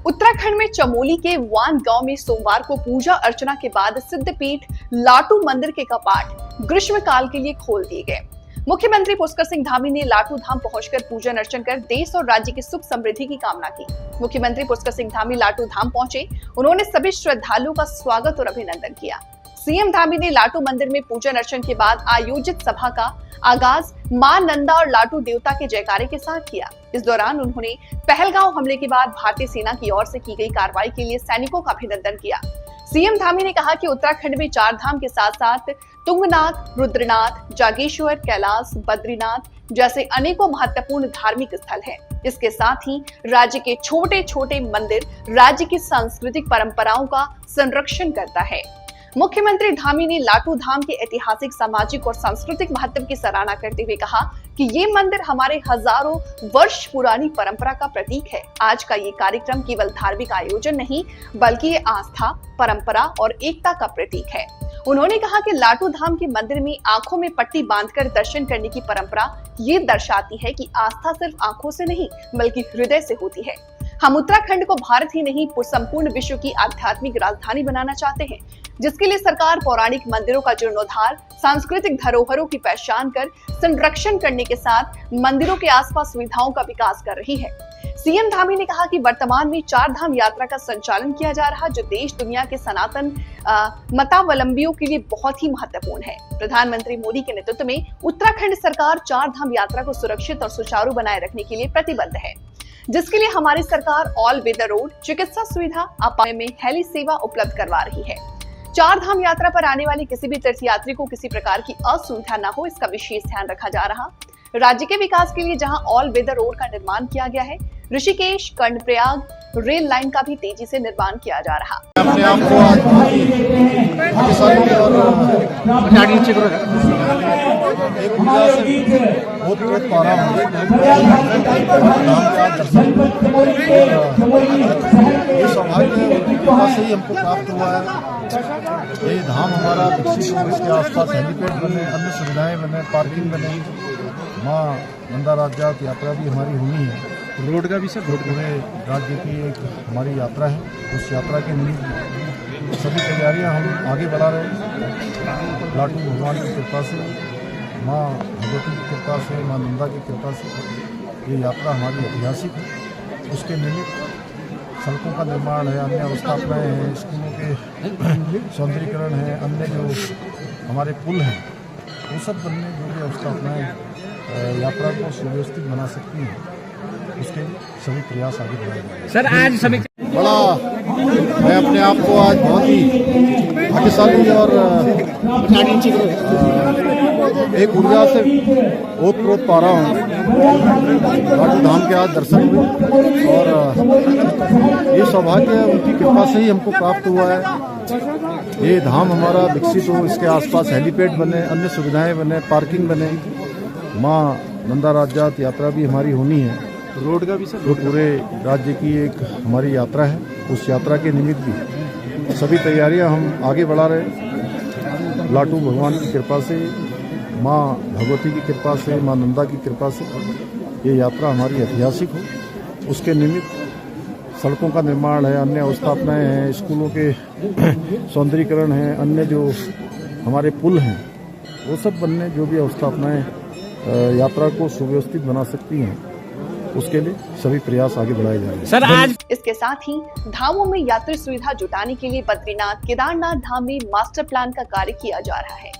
उत्तराखंड में चमोली के वान गांव में सोमवार को पूजा अर्चना के बाद सिद्धपीठ लाटू मंदिर के कपाट ग्रीष्मकाल के लिए खोल दिए गए। मुख्यमंत्री पुष्कर सिंह धामी ने लाटू धाम पहुंचकर पूजन अर्चन कर देश और राज्य की सुख समृद्धि की कामना की। मुख्यमंत्री पुष्कर सिंह धामी लाटू धाम पहुंचे। उन्होंने सभी श्रद्धालुओं का स्वागत और अभिनंदन किया। सीएम धामी ने लाटू मंदिर में पूजन अर्चन के बाद आयोजित सभा का आगाज मां नंदा और लाटू देवता के जयकारे के साथ किया। इस दौरान उन्होंने पहलगांव हमले के बाद भारतीय सेना की ओर से की गई कार्रवाई के लिए सैनिकों का अभिनंदन किया। सीएम धामी ने कहा कि उत्तराखंड में 4 धाम के साथ साथ तुंगनाथ, रुद्रनाथ, जागेश्वर, कैलाश, बद्रीनाथ जैसे अनेकों महत्वपूर्ण धार्मिक स्थल हैं। इसके साथ ही राज्य के छोटे छोटे मंदिर राज्य की सांस्कृतिक परंपराओं का संरक्षण करता है। मुख्यमंत्री धामी ने लाटू धाम के ऐतिहासिक, सामाजिक और सांस्कृतिक महत्व की सराहना करते हुए कहा कि ये मंदिर हमारे हजारों वर्ष पुरानी परंपरा का प्रतीक है। आज का ये कार्यक्रम केवल धार्मिक आयोजन नहीं, बल्कि ये आस्था, परंपरा और एकता का प्रतीक है। उन्होंने कहा कि लाटू धाम के मंदिर में आंखों में पट्टी बांधकर दर्शन करने की परंपरा ये दर्शाती है कि आस्था सिर्फ आंखों से नहीं, बल्कि हृदय से होती है। हम उत्तराखंड को भारत ही नहीं, संपूर्ण विश्व की आध्यात्मिक राजधानी बनाना चाहते हैं, जिसके लिए सरकार पौराणिक मंदिरों का जीर्णोद्धार, सांस्कृतिक धरोहरों की पहचान कर संरक्षण करने के साथ मंदिरों के आसपास सुविधाओं का विकास कर रही है। सीएम धामी ने कहा कि वर्तमान में 4 धाम यात्रा का संचालन किया जा रहा, जो देश दुनिया के सनातन मतावलंबियों के लिए बहुत ही महत्वपूर्ण है। प्रधानमंत्री मोदी के नेतृत्व में उत्तराखंड सरकार 4 धाम यात्रा को सुरक्षित और सुचारू बनाए रखने के लिए प्रतिबद्ध है, जिसके लिए हमारी सरकार ऑल वेदर रोड, चिकित्सा सुविधा, आपात में हेली सेवा उपलब्ध करवा रही है। 4 धाम यात्रा पर आने वाले किसी भी तीर्थयात्री को किसी प्रकार की असुविधा न हो, इसका विशेष ध्यान रखा जा रहा। राज्य के विकास के लिए जहां ऑल वेदर रोड का निर्माण किया गया है, ऋषिकेश कर्णप्रयाग रेल लाइन का भी तेजी से निर्माण किया जा रहा। अपने आप को ये सौभाग्य से ही हमको प्राप्त हुआ है। ये धाम हमारा विकसित हो, इसके आसपास हेलीपैड बने, अन्य सुविधाएं बने, पार्किंग बने, माँ नंदा राज्यात यात्रा भी हमारी होनी है। रोड का भी सब पूरे राज्य की एक हमारी यात्रा है। उस यात्रा के निमित्त सभी तैयारियां हम आगे बढ़ा रहे हैं। लाटू भगवान की कृपा से, माँ भगवती की कृपा से, माँ नंदा की कृपा से ये यात्रा हमारी ऐतिहासिक है। उसके निमित्त सड़कों का निर्माण है, अन्य अवस्थापनाएँ हैं, स्कूलों के सौंदर्यीकरण है, अन्य जो हमारे पुल हैं वो सब बनने जो अवस्थापनाएँ यात्रा को सुव्यवस्थित बना सकती हैं, उसके सभी प्रयास आगे बढ़ाए जाएंगे। सर आज सभी मैं अपने आप को आज बहुत ही भाग्यशाली और एक ऊर्जा से ओत-प्रोत पा रहा हूँ। लाटू धाम के आज दर्शन हुए और ये सौभाग्य उनकी कृपा से ही हमको प्राप्त हुआ है। ये धाम हमारा विकसित हो, इसके आसपास हेलीपैड बने, अन्य सुविधाएं बने, पार्किंग बने, माँ नंदा राज्यात यात्रा भी हमारी होनी है। रोड का भी सब तो पूरे राज्य की एक हमारी यात्रा है। उस यात्रा के निमित्त भी सभी तैयारियां हम आगे बढ़ा रहे हैं। लाटू भगवान की कृपा से, माँ भगवती की कृपा से, माँ नंदा की कृपा से ये यात्रा हमारी ऐतिहासिक हो। उसके निमित्त सड़कों का निर्माण है, अन्य अवस्थापनाएँ हैं, स्कूलों के सौंदर्यीकरण हैं, अन्य जो हमारे पुल हैं वो सब बनने जो भी अवस्थापनाएँ यात्रा को सुव्यवस्थित बना सकती हैं, उसके लिए सभी प्रयास आगे बढ़ाए जाएंगे। सर आज इसके साथ ही धामों में यात्री सुविधा जुटाने के लिए बद्रीनाथ, केदारनाथ धाम में मास्टर प्लान का कार्य किया जा रहा है।